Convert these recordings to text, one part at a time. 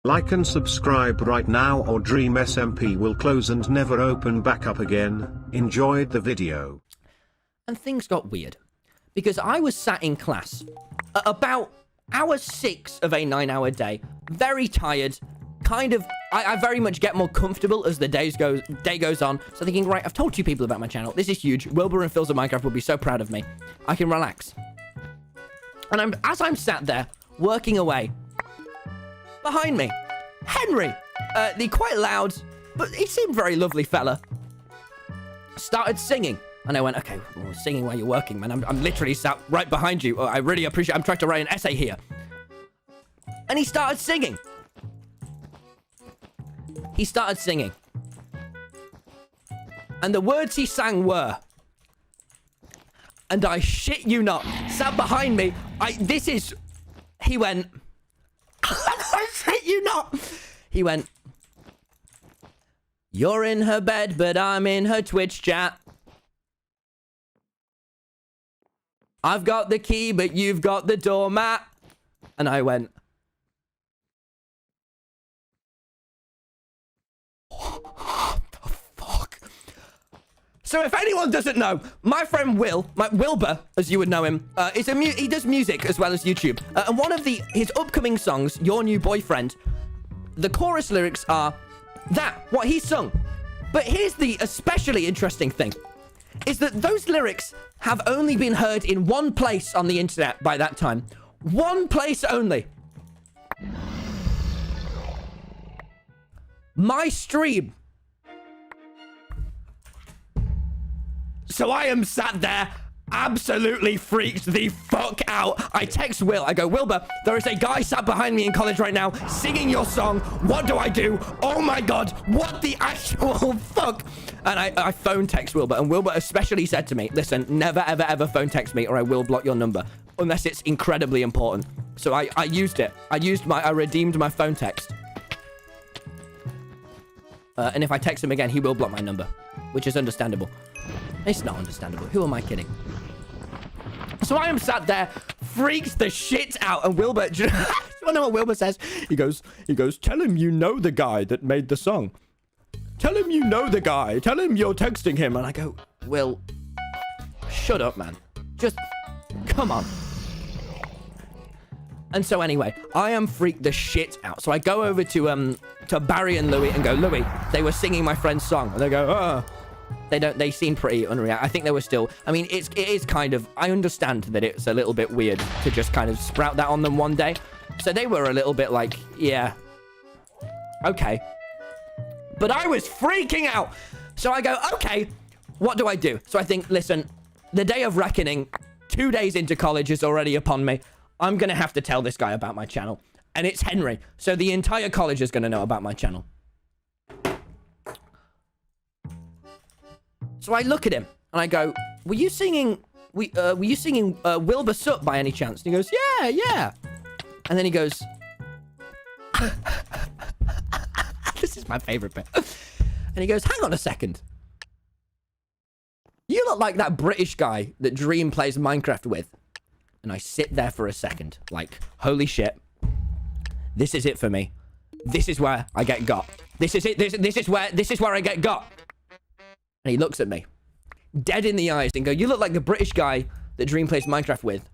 Like and subscribe right now or Dream SMP will close and never open back up again. Enjoyed the video. And things got weird. Because I was sat in class at about hour 6 of a 9-hour day. Very tired. Kind of, I very much get more comfortable as the day goes on. So thinking, right, I've told 2 people about my channel. This is huge. Wilbur and Phil's of Minecraft will be so proud of me. I can relax. And as I'm sat there, working away, behind me, Henry, the quite loud, but he seemed very lovely fella, started singing. And I went, okay, well, singing while you're working, man. I'm literally sat right behind you. I really appreciate it. I'm trying to write an essay here. And he started singing. He started singing. And the words he sang were, and I shit you not, sat behind me. He went, I shit you not. He went, you're in her bed, but I'm in her Twitch chat. I've got the key, but you've got the doormat. And I went, what the fuck? So if anyone doesn't know, my friend Wilbur, as you would know him, he does music as well as YouTube. And one of his upcoming songs, Your New Boyfriend, the chorus lyrics are what he sung. But here's the especially interesting thing, is that those lyrics have only been heard in one place on the internet by that time. One place only. My stream. So I am sat there, absolutely freaked the fuck out. I text Will. I go, Wilbur, there is a guy sat behind me in college right now singing your song. What do I do? Oh my god, what the actual fuck? And I phone text Wilbur, and Wilbur especially said to me, listen, never ever ever phone text me or I will block your number unless it's incredibly important. So I used it. I redeemed my phone text. And if I text him again, he will block my number, which is understandable. It's not understandable. Who am I kidding? So I am sat there, freaked the shit out, and Wilbur, do you want to know what Wilbur says? He goes, tell him you know the guy that made the song. Tell him you know the guy. Tell him you're texting him. And I go, Will, shut up, man. Just, come on. And so anyway, I am freaked the shit out. So I go over to Barry and Louis and go, Louis, they were singing my friend's song. And they go, oh. They seem pretty unreal. I think they were still, I mean, it is kind of, I understand that it's a little bit weird to just kind of sprout that on them one day. So they were a little bit like, yeah, okay. But I was freaking out. So I go, okay, what do I do? So I think, listen, the day of reckoning, 2 days into college is already upon me. I'm going to have to tell this guy about my channel. And it's Henry. So the entire college is going to know about my channel. So I look at him and I go, were you singing Wilbur Sup by any chance? And he goes, yeah. And then he goes, this is my favorite bit. And he goes, hang on a second. You look like that British guy that Dream plays Minecraft with. And I sit there for a second, like, holy shit. This is it for me. This is where I get got. This is it. This is where I get got. And he looks at me, dead in the eyes, and go, you look like the British guy that Dream plays Minecraft with.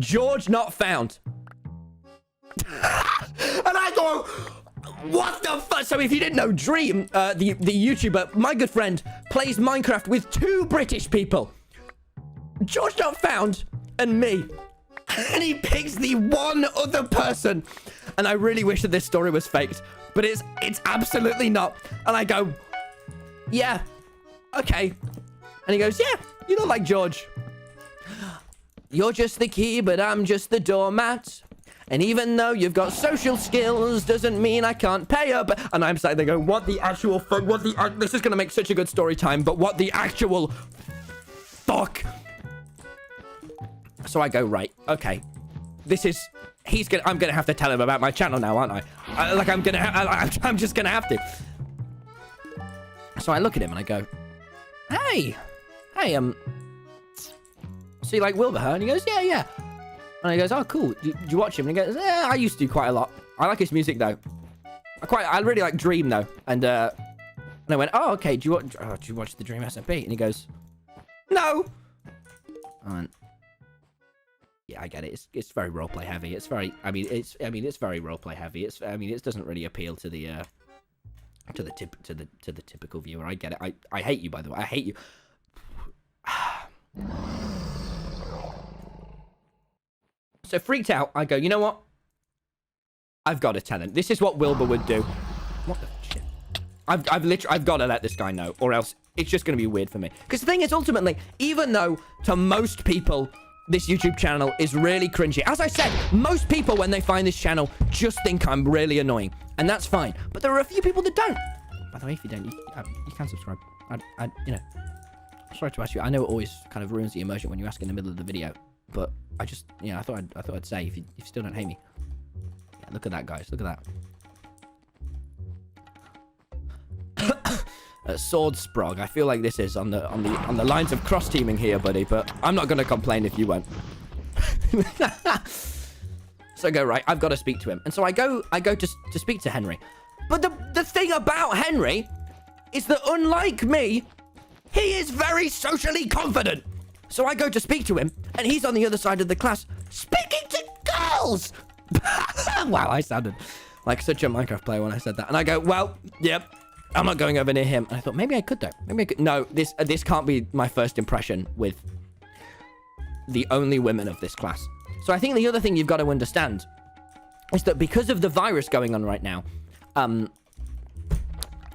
George not found. And I go, what the fuck? So if you didn't know, Dream, the YouTuber, my good friend, plays Minecraft with 2 British people. George not found and me. And he picks the one other person. And I really wish that this story was faked. But it's absolutely not. And I go, yeah, okay. And he goes, yeah, you look like George. You're just the key, but I'm just the doormat. And even though you've got social skills, doesn't mean I can't pay up. And I'm sitting there going, what the actual fuck? This is going to make such a good story time, but what the actual fuck? So I go, right, okay. I'm gonna have to tell him about my channel now, aren't I? I'm just gonna have to. So I look at him and I go, hey, so you like Wilbur, huh? And he goes, yeah. And he goes, oh, cool. Do you watch him? And he goes, yeah, I used to quite a lot. I like his music, though. I really like Dream, though. And I went, oh, okay. Do you watch the Dream SMP? And he goes, no. I went, yeah, I get it. It's very roleplay heavy. It's very, it's very roleplay heavy. It doesn't really appeal to the typical viewer. I get it. I hate you, by the way. I hate you. So freaked out, I go, you know what? I've got to tell him. This is what Wilbur would do. What the shit? I've got to let this guy know, or else it's just going to be weird for me. Because the thing is, ultimately, even though to most people, this YouTube channel is really cringy. As I said, most people, when they find this channel, just think I'm really annoying. And that's fine. But there are a few people that don't. By the way, if you don't, you can subscribe. Sorry to ask you. I know it always kind of ruins the immersion when you ask in the middle of the video. But I just, I thought I'd say, if you still don't hate me. Yeah, look at that, guys. Look at that. Sword Sprog. I feel like this is on the lines of cross teaming here, buddy. But I'm not gonna complain if you won't. So I go, right, I've got to speak to him, and so I go to speak to Henry. But the thing about Henry is that, unlike me, he is very socially confident. So I go to speak to him, and he's on the other side of the class speaking to girls. Wow, I sounded like such a Minecraft player when I said that. And I go, well, yep, I'm not going over near him. And I thought, maybe I could, though. Maybe I could. No, this can't be my first impression with the only women of this class. So I think the other thing you've got to understand is that because of the virus going on right now,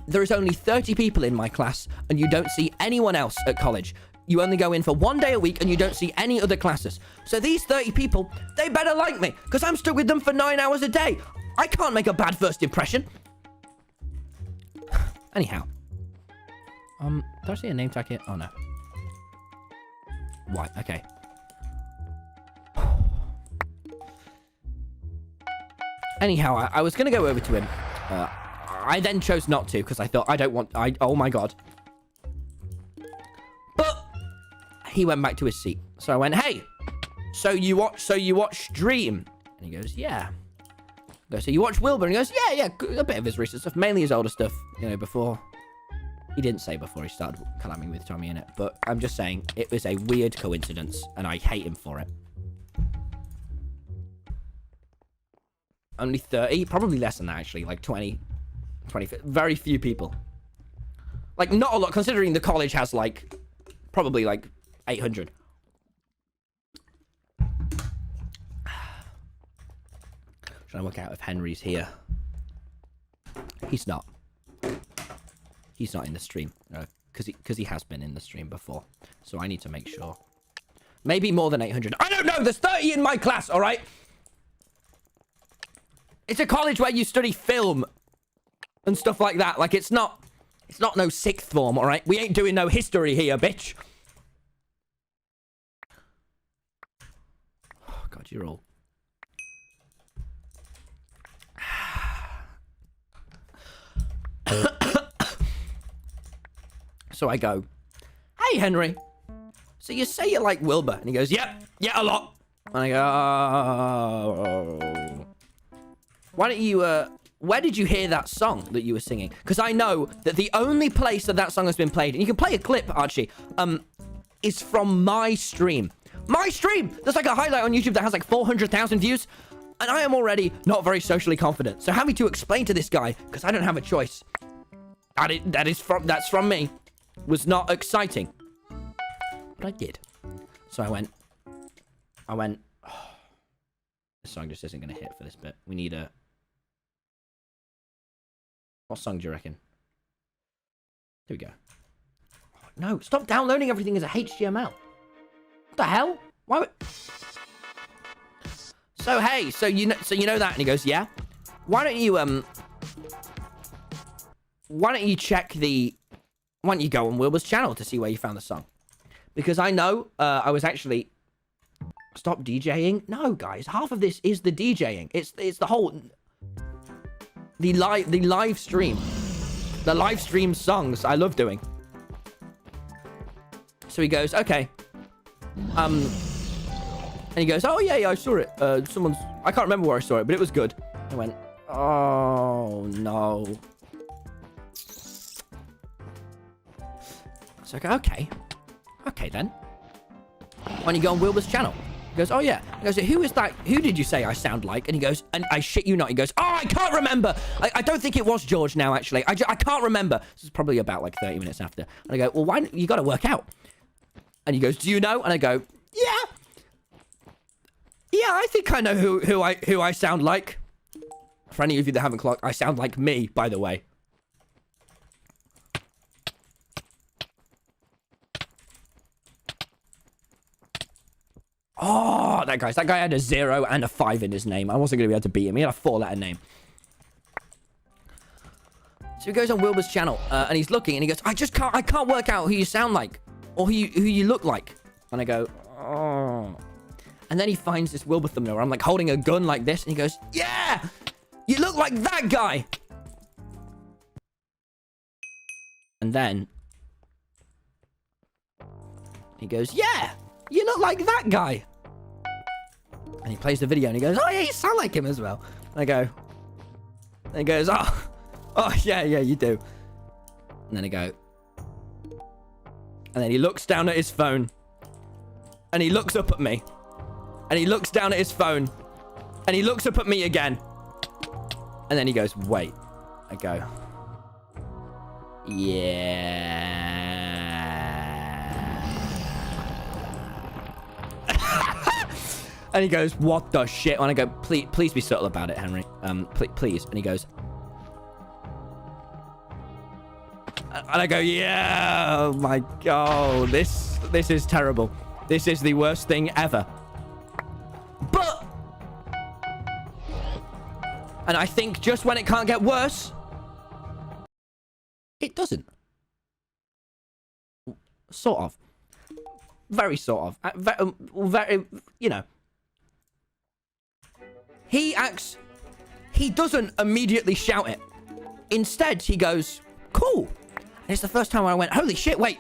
there is only 30 people in my class, and you don't see anyone else at college. You only go in for 1 day a week, and you don't see any other classes. So these 30 people, they better like me, because I'm stuck with them for 9 hours a day. I can't make a bad first impression. Anyhow. Did I see a name tag here? Oh, no. Why? Okay. Anyhow, I was going to go over to him. I then chose not to, because I thought, oh my god. But he went back to his seat. So I went, hey, so you watch Dream? And he goes, yeah. I go, so you watch Wilbur? And he goes, yeah, a bit of his recent stuff, mainly his older stuff, before. He didn't say before he started collabing with Tommyinnit, but I'm just saying, it was a weird coincidence, and I hate him for it. Only 30, probably less than that, actually, like 20, very few people. Like, not a lot, considering the college has, like, probably, like, 800. Trying to work out if Henry's here. He's not. He's not in the stream, because he has been in the stream before. So I need to make sure. Maybe more than 800. I don't know, there's 30 in my class, all right? It's a college where you study film and stuff like that. Like, it's not no sixth form, all right? We ain't doing no history here, bitch. Oh, God, you're all... So I go, hey, Henry. So you say you like Wilbur? And he goes, yeah, a lot. And I go, oh... Why don't you, where did you hear that song that you were singing? Because I know that the only place that song has been played, and you can play a clip, Archie, is from my stream. My stream! There's like a highlight on YouTube that has like 400,000 views, and I am already not very socially confident. So having to explain to this guy, because I don't have a choice, that's from me, was not exciting. But I did. So I went, oh, this song just isn't going to hit for this bit. We need a... What song do you reckon? Here we go. Oh, no, stop downloading everything as a HTML. What the hell? Why would... So, hey, so you know that? And he goes, yeah. Why don't you check the... Why don't you go on Wilbur's channel to see where you found the song? Because I know I was actually... Stop DJing? No, guys, half of this is the DJing. It's the whole... The live stream. The live stream songs I love doing. So he goes, okay. And he goes, oh, yeah, I saw it. I can't remember where I saw it, but it was good. I went, oh, no. So I go, okay. Okay, then. Why don't you go on Wilbur's channel? He goes, oh, yeah. He goes, who is that? Who did you say I sound like? And he goes, and I shit you not. He goes, oh, I can't remember. I don't think it was George now, actually. I can't remember. This is probably about like 30 minutes after. And I go, well, why? You got to work out. And he goes, do you know? And I go, yeah. Yeah, I think I know who I sound like. For any of you that haven't clocked, I sound like me, by the way. Oh, that guy had a 0 and a 5 in his name. I wasn't going to be able to beat him. He had a 4-letter name. So he goes on Wilbur's channel, and he's looking, and he goes, I can't work out who you sound like, or who you look like. And I go, oh. And then he finds this Wilbur thumbnail where I'm like holding a gun like this, and he goes, yeah, you look like that guy. And then he goes, yeah, you look like that guy. And he plays the video and he goes, oh yeah, you sound like him as well. And I go, and he goes, oh yeah, you do. And then I go, and then he looks down at his phone and he looks up at me and he looks down at his phone and he looks up at me again. And then he goes, wait. I go, yeah. And he goes, what the shit? And I go, please be subtle about it, Henry. Please. And he goes, and I go, yeah, oh my God, this is terrible. This is the worst thing ever. But, and I think just when it can't get worse, it doesn't. Sort of. Very sort of. Very, you know. He doesn't immediately shout it. Instead, he goes, cool. And it's the first time I went, holy shit, wait.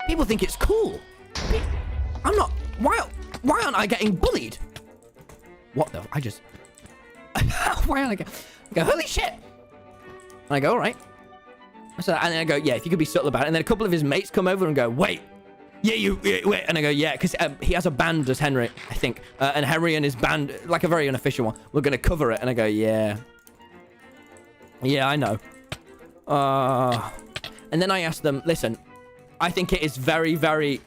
People think it's cool. I'm not, why aren't I getting bullied? What the, why aren't I go, holy shit. And I go, all right. So, and then I go, yeah, if you could be subtle about it. And then a couple of his mates come over and go, wait. Yeah, wait. And I go, yeah, because he has a band, does Henry, I think. And Henry and his band, like a very unofficial one, we're going to cover it. And I go, yeah. Yeah, I know. And then I asked them, listen, I think it is very, very,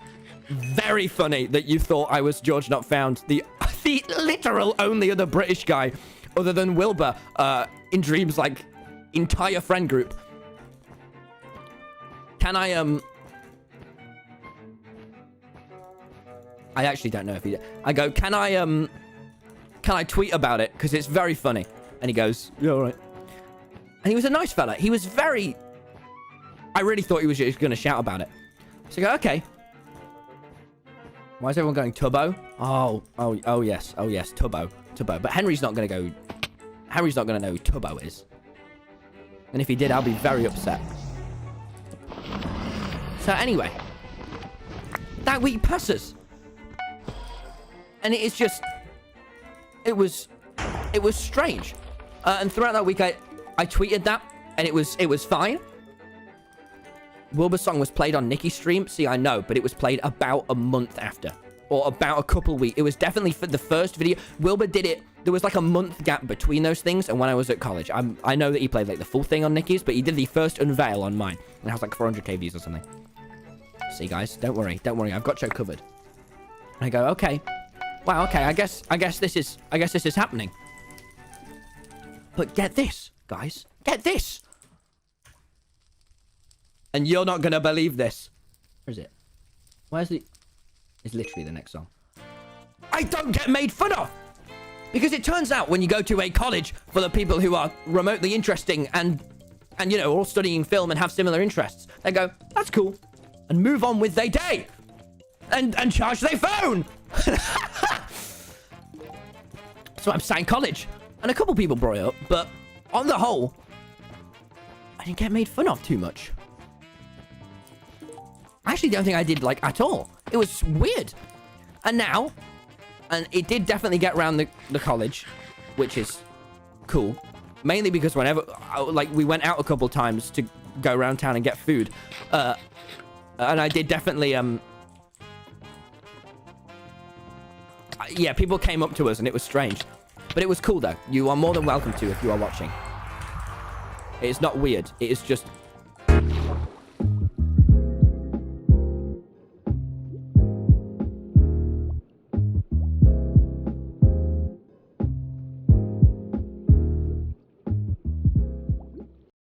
very funny that you thought I was George Not Found, the literal only other British guy other than Wilbur in Dream's, like, entire friend group. Can I actually don't know if he did. I go, can I tweet about it? Because it's very funny. And he goes, yeah, all right. And he was a nice fella. He was very... I really thought he was just going to shout about it. So I go, okay. Why is everyone going Tubbo? Oh, yes, Tubbo. But Henry's not going to go... Henry's not going to know who Tubbo is. And if he did, I'll be very upset. So anyway. That week passes. And it is just... It was strange. And throughout that week, I tweeted that. And it was fine. Wilbur's song was played on Nicky's stream. See, I know. But it was played about a month after. Or about a couple weeks. It was definitely for the first video. Wilbur did it. There was like a month gap between those things. And when I was at college. I know that he played like the full thing on Nicky's. But he did the first unveil on mine. And it has like 400k views or something. See, guys. Don't worry. I've got you covered. And I go, okay. Wow, okay. I guess this is happening. But get this, guys. Get this. And you're not going to believe this. Where is it? Where's the... It's literally the next song. I don't get made fun of. Because it turns out when you go to a college full of people who are remotely interesting and you know, all studying film and have similar interests, they go, that's cool. And move on with their day. And charge their phone. So I'm sat in college. And a couple people brought it up. But on the whole, I didn't get made fun of too much. I actually don't think I did, like, at all. It was weird. And now, And it did definitely get around the college, which is cool. Mainly because whenever, like, we went out a couple times to go around town and get food. And I did definitely, yeah, people came up to us and it was strange. But it was cool, though. You are more than welcome to if you are watching. It's not weird. It is just